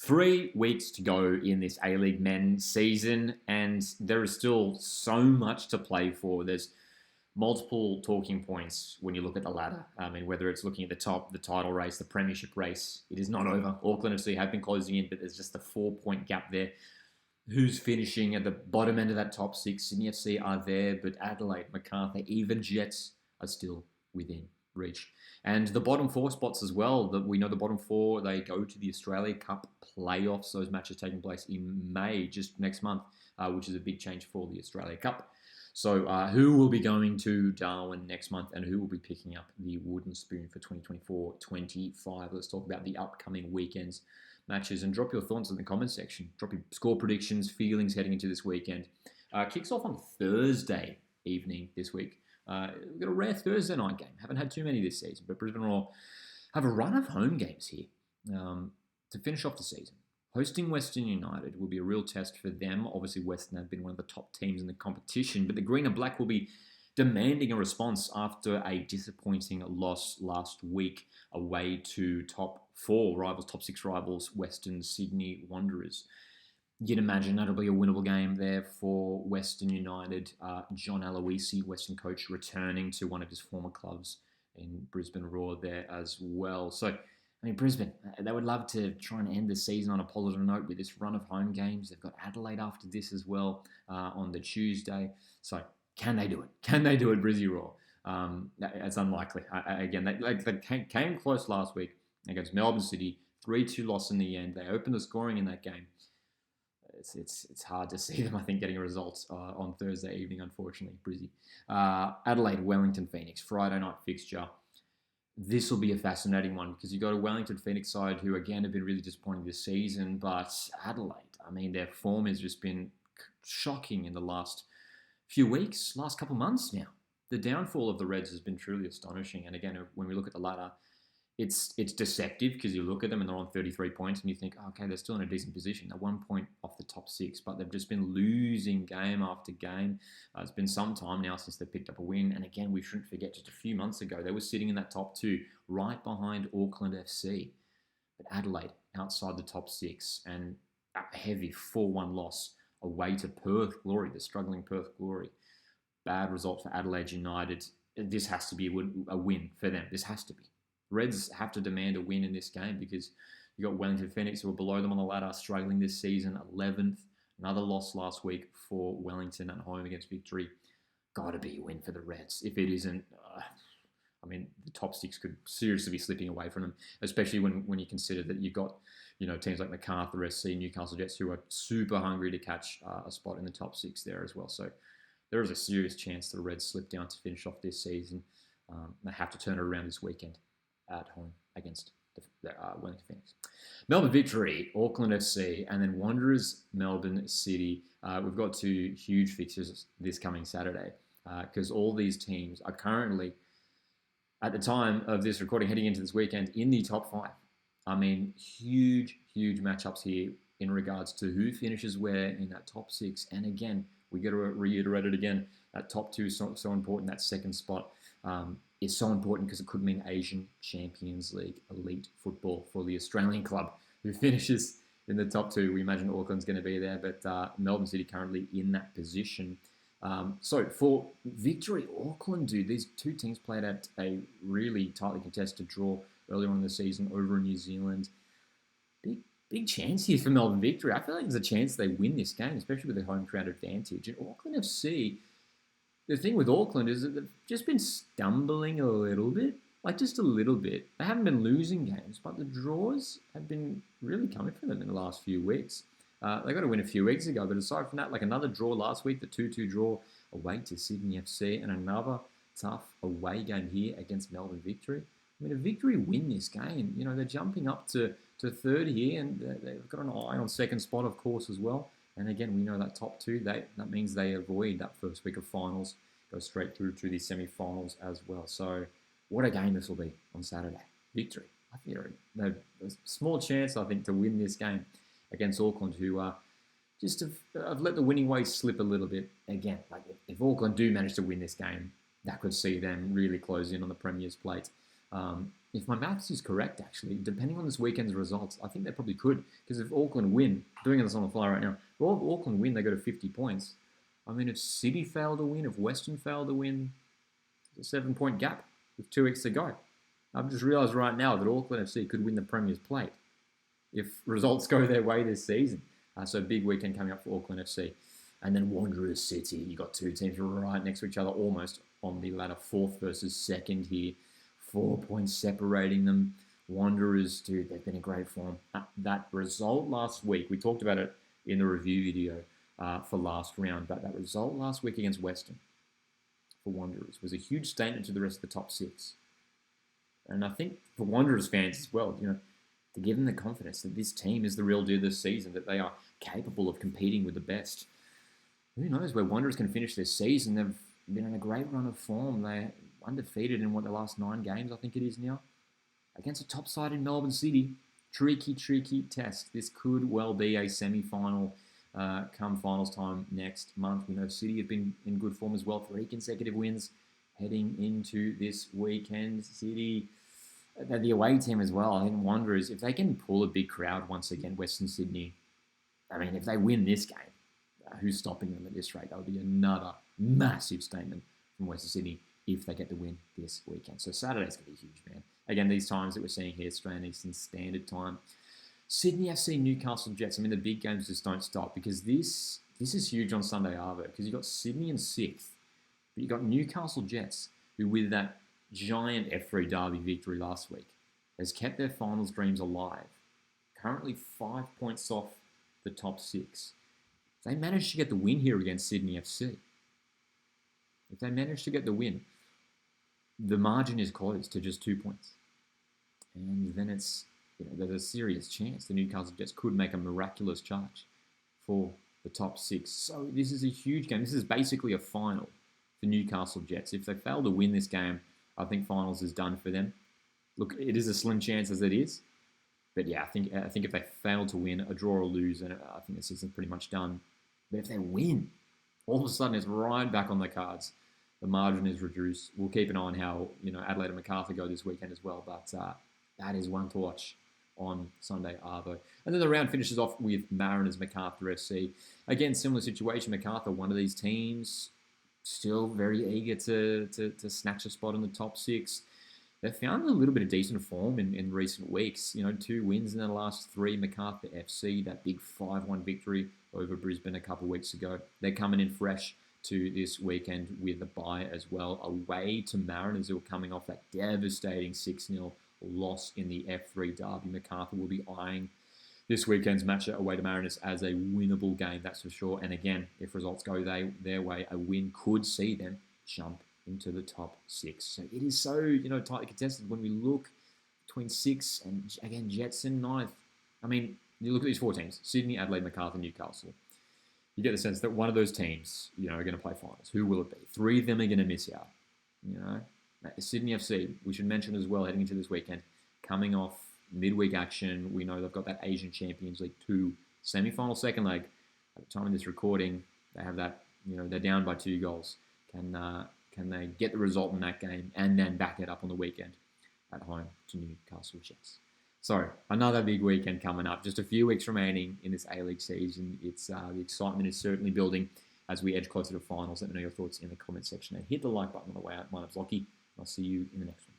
3 weeks to go in this A-League men's season, and there is still so much to play for. There's multiple talking points when you look at the ladder. I mean, whether it's looking at the top, the title race, the premiership race, it is not over. Auckland FC have been closing in, but there's just a 4-point gap there. Who's finishing at the bottom end of that top six? Sydney FC are there, but Adelaide, Macarthur, even Jets are still within reach. And the bottom four spots as well. We know the bottom four, they go to the Australia Cup playoffs. Those matches taking place in May, just next month, which is a big change for the Australia Cup. So who will be going to Darwin next month and who will be picking up the wooden spoon for 2024-25? Let's talk about the upcoming weekend's matches and drop your thoughts in the comments section. Drop your score predictions, feelings heading into this weekend. Kicks off on Thursday evening this week. We've got a rare Thursday night game. Haven't had too many this season, but Brisbane Roar have a run of home games here to finish off the season. Hosting Western United will be a real test for them. Obviously, Western have been one of the top teams in the competition, but the Green and Black will be demanding a response after a disappointing loss last week away to top six rivals, Western Sydney Wanderers. You'd imagine that'll be a winnable game there for Western United. John Aloisi, Western coach, returning to one of his former clubs in Brisbane Roar there as well. So, I mean, Brisbane, they would love to try and end the season on a positive note with this run of home games. They've got Adelaide after this as well on the Tuesday. So, can they do it? Can they do it, Brizzy Roar? It's unlikely. Again, they came close last week against Melbourne City. 3-2 loss in the end. They opened the scoring in that game. It's hard to see them, I think, getting a result on Thursday evening, unfortunately, Brizzy. Adelaide, Wellington, Phoenix, Friday night fixture. This will be a fascinating one because you've got a Wellington Phoenix side who, again, have been really disappointing this season, but Adelaide, I mean, their form has just been shocking in the last few weeks, last couple months now. The downfall of the Reds has been truly astonishing, and again, when we look at the ladder, it's deceptive because you look at them and they're on 33 points and you think, okay, they're still in a decent position. They're 1 point off the top six, but they've just been losing game after game. It's been some time now since they picked up a win. And again, we shouldn't forget just a few months ago, they were sitting in that top two right behind Auckland FC. But Adelaide outside the top six and a heavy 4-1 loss away to Perth Glory, the struggling Perth Glory. Bad result for Adelaide United. This has to be a win for them. This has to be. Reds have to demand a win in this game because you've got Wellington Phoenix who are below them on the ladder, struggling this season, 11th. Another loss last week for Wellington at home against Victory. Got to be a win for the Reds. If it isn't, I mean, the top six could seriously be slipping away from them, especially when you consider that you've got teams like Macarthur SC, Newcastle Jets, who are super hungry to catch a spot in the top six there as well. So there is a serious chance that the Reds slip down to finish off this season. They have to turn it around this weekend at home against the Wellington Phoenix. Melbourne Victory, Auckland FC, and then Wanderers, Melbourne City. We've got 2 huge fixtures this coming Saturday because all these teams are currently, at the time of this recording, heading into this weekend, in the top 5. I mean, huge matchups here in regards to who finishes where in that top 6. And again, we got to reiterate it again, that top 2 is so important, that second spot. Is so important because it could mean Asian Champions League elite football for the Australian club who finishes in the top 2. We imagine Auckland's going to be there, but Melbourne City currently in that position. So for Victory, Auckland, these 2 teams played at a really tightly contested draw earlier on in the season over in New Zealand. Big chance here for Melbourne Victory. I feel like there's a chance they win this game, especially with the home crowd advantage. And Auckland FC, the thing with Auckland is that they've just been stumbling a little bit, like just a little bit. They haven't been losing games, but the draws have been really coming for them in the last few weeks. They got to win a few weeks ago, but aside from that, like another draw last week, the 2-2 draw away to Sydney FC, and another tough away game here against Melbourne Victory. I mean, a Victory win this game, they're jumping up to third here, and they've got an eye on second spot, of course, as well. And again, we know that top 2, that means they avoid that first week of finals, go straight through to the semi-finals as well. So what a game this will be on Saturday. Victory. I think they're a small chance, I think, to win this game against Auckland, who just have let the winning ways slip a little bit. Again, like if Auckland do manage to win this game, that could see them really close in on the Premier's plate. If my maths is correct, actually, depending on this weekend's results, I think they probably could. Because if Auckland win, doing this on the fly right now, if Auckland win, they go to 50 points. I mean, if City fail to win, if Western fail to win, it's a 7-point gap with 2 weeks to go. I've just realised right now that Auckland FC could win the Premier's Plate if results go their way this season. So big weekend coming up for Auckland FC. And then Wanderers City. You got 2 teams right next to each other, almost on the ladder, 4th versus 2nd here. 4 points separating them. Wanderers, dude, they've been in great form. That result last week, we talked about it in the review video for last round, but that result last week against Western for Wanderers was a huge statement to the rest of the top 6. And I think for Wanderers fans as well, to give them the confidence that this team is the real deal this season, that they are capable of competing with the best. Who knows where Wanderers can finish this season? They've been in a great run of form. They're undefeated in the last 9 games, I think it is now, against a top side in Melbourne City. Tricky test. This could well be a semi-final come finals time next month. We know City have been in good form as well. 3 consecutive wins heading into this weekend. City, they're the away team as well. I think Wanderers, if they can pull a big crowd once again, Western Sydney, I mean, if they win this game, who's stopping them at this rate? That would be another massive statement from Western Sydney if they get the win this weekend. So Saturday's going to be huge, man. Again, these times that we're seeing here, Australian Eastern Standard Time. Sydney FC, Newcastle Jets. I mean, the big games just don't stop because this is huge on Sunday, Arvo, because you've got Sydney in 6th, but you've got Newcastle Jets, who with that giant F3 derby victory last week has kept their finals dreams alive. Currently 5 points off the top 6. If they manage to get the win here against Sydney FC, if they manage to get the win, the margin is closed to just 2 points. And then there's a serious chance the Newcastle Jets could make a miraculous charge for the top 6. So this is a huge game. This is basically a final for Newcastle Jets. If they fail to win this game, I think finals is done for them. Look, it is a slim chance as it is. But yeah, I think if they fail to win, a draw or lose, and I think the season's pretty much done. But if they win, all of a sudden it's right back on the cards. The margin is reduced. We'll keep an eye on how Adelaide and Macarthur go this weekend as well. But that is one to watch on Sunday, Arvo. And then the round finishes off with Mariners Macarthur FC. Again, similar situation. Macarthur, one of these teams, still very eager to snatch a spot in the top 6. They've found a little bit of decent form in recent weeks. 2 wins in the last 3. Macarthur FC, that big 5-1 victory over Brisbane a couple of weeks ago. They're coming in fresh to this weekend with a bye as well. Away to Mariners, who are coming off that devastating 6-0 loss in the F3 derby. Macarthur will be eyeing this weekend's matchup away to Mariners as a winnable game, that's for sure. And again, if results go their way, a win could see them jump into the top 6. So it is so, tightly contested when we look between 6 and, again, Jets in 9th. I mean, you look at these 4 teams, Sydney, Adelaide, Macarthur, Newcastle. You get the sense that one of those teams, are going to play finals. Who will it be? 3 of them are going to miss out. Sydney FC, we should mention as well, heading into this weekend, coming off midweek action. We know they've got that Asian Champions League 2 semi-final second leg. At the time of this recording, they have that, they're down by 2 goals. Can they get the result in that game and then back it up on the weekend at home to Newcastle Jets? So another big weekend coming up. Just a few weeks remaining in this A-League season. It's the excitement is certainly building as we edge closer to finals. Let me know your thoughts in the comment section and hit the like button on the way out. My name's Lockie. I'll see you in the next one.